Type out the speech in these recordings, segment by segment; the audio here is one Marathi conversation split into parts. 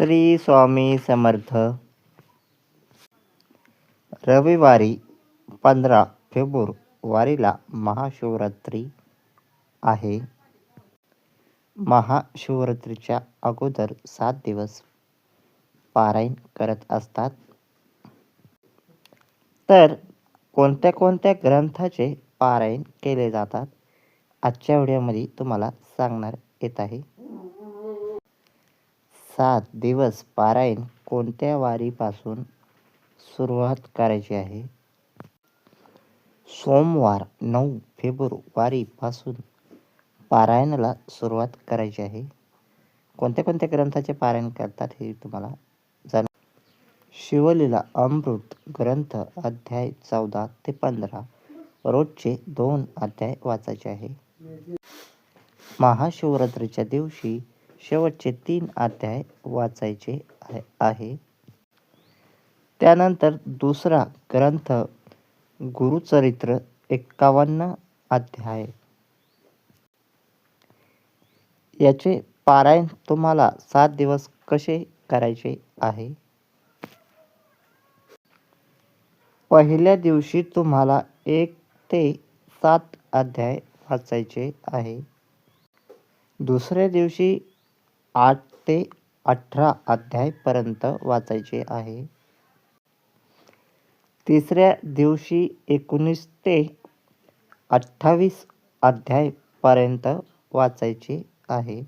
श्री स्वामी समर्थ. रविवारी 15 फेब्रुवारीला महाशिवरात्री आहे. महाशिवरात्रीच्या अगोदर 7 दिवस पारायण करत असतात. तर कोणत्या कोणत्या ग्रंथाचे पारायण केले जातात आजच्या व्हिडिओमध्ये तुम्हाला सांगणार येत आहे. 7 दिवस पारायण कोणत्या वारीपासून सुरुवात करायची आहे. सोमवार 9 फेब्रुवारीपासून पारायणाला सुरुवात करायची आहे. कोणत्या कोणत्या ग्रंथाचे पारायण करतात हे तुम्हाला जाण. शिवलीला अमृत ग्रंथ अध्याय 14 ते 15 रोजचे 2 अध्याय वाचायचे आहे. महाशिवरात्रीच्या दिवशी शेवटचे 3 अध्याय वाचायचे आहे. त्यानंतर दुसरा ग्रंथ गुरुचरित्र 51 अध्याय याचे पारायण तुम्हाला 7 दिवस कसे करायचे आहे. पहिल्या दिवशी तुम्हाला 1 ते 7 अध्याय वाचायचे आहे. दुसऱ्या दिवशी 8 ते 18 अध्याय पर्यंत वाचायचे आहे. तिसऱ्या दिवशी 19 ते 28 अध्याय पर्यंत वाचायचे आहे.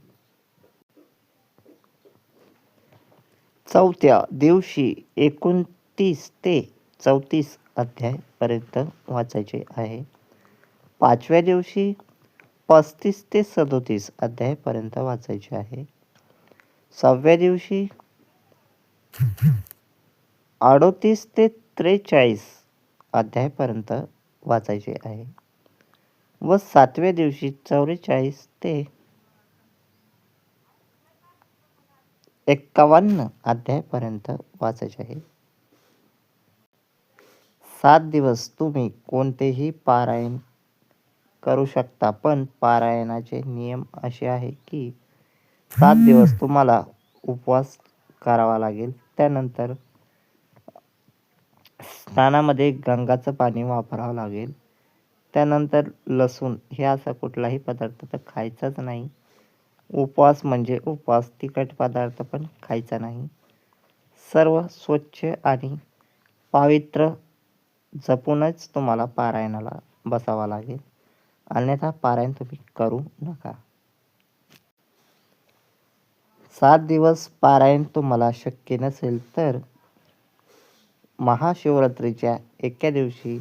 चौथ्या दिवशी 29 ते 34 अध्याय पर्यंत वाचायचे आहे. पाचव्या दिवशी 35 ते 37 अध्याय पर्यंत वाचायचे आहे. सहाव्या दिवशी 38 ते 43 अध्याय पर्यंत वाचायचे आहे व 7व्या दिवशी 44 ते 51 अध्याय पर्यंत वाचायचे आहे. 7 दिवस तुम्ही कोणतेही पारायण करू शकता, पण पारायणाचे नियम असे आहे की 7 दिवस तुम्हाला उपवास करावा लागेल. त्यानंतर स्नानामध्ये गंगाचं पाणी वापरावं लागेल. त्यानंतर लसूण हे असा कुठलाही पदार्थ तर खायचाच नाही. उपवास म्हणजे उपवास, तिखट पदार्थ पण खायचा नाही. सर्व स्वच्छ आणि पवित्र जपूनच तुम्हाला पारायणाला बसावा लागेल, अन्यथा पारायण तुम्ही करू नका. 7 दिवस पारायण तुम्हाला शक्य नसेल तर महाशिवरात्रीच्या एका दिवशी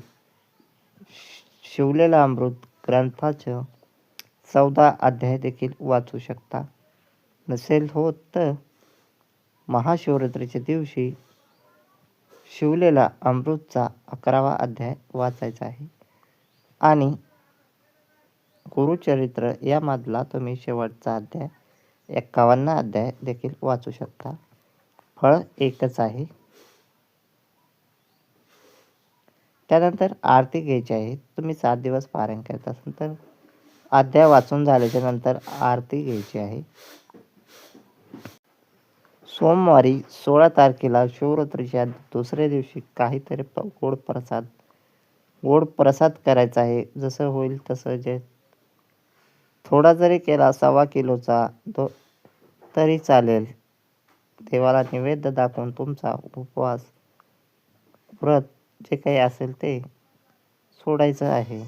शिवलेला अमृत ग्रंथाचं 14 अध्याय देखील वाचू शकता. नसेल होत तर महाशिवरात्रीच्या दिवशी शिवलेला अमृतचा 11वा अध्याय वाचायचा आहे आणि गुरुचरित्र यामधला तुम्ही शेवटचा अध्याय 51 अध्याय देखील वाचू शकता. फळ एकच आहे. त्यानंतर आरती घ्यायची आहे. तुम्ही 7 दिवस पारायण करत असाल तर अध्याय वाचून झाल्याच्या नंतर आरती घ्यायची आहे. सोमवारी 16 तारखेला शिवरात्रीच्या दुसऱ्या दिवशी काहीतरी गोड प्रसाद करायचा आहे. जसं होईल तसं, जे थोडा जरी केला 1.25 किलोचा तरी चालेल. देवाला नैवेद्य दाखवून तुमचा उपवास व्रत जे काही असेल ते सोडायचं आहे.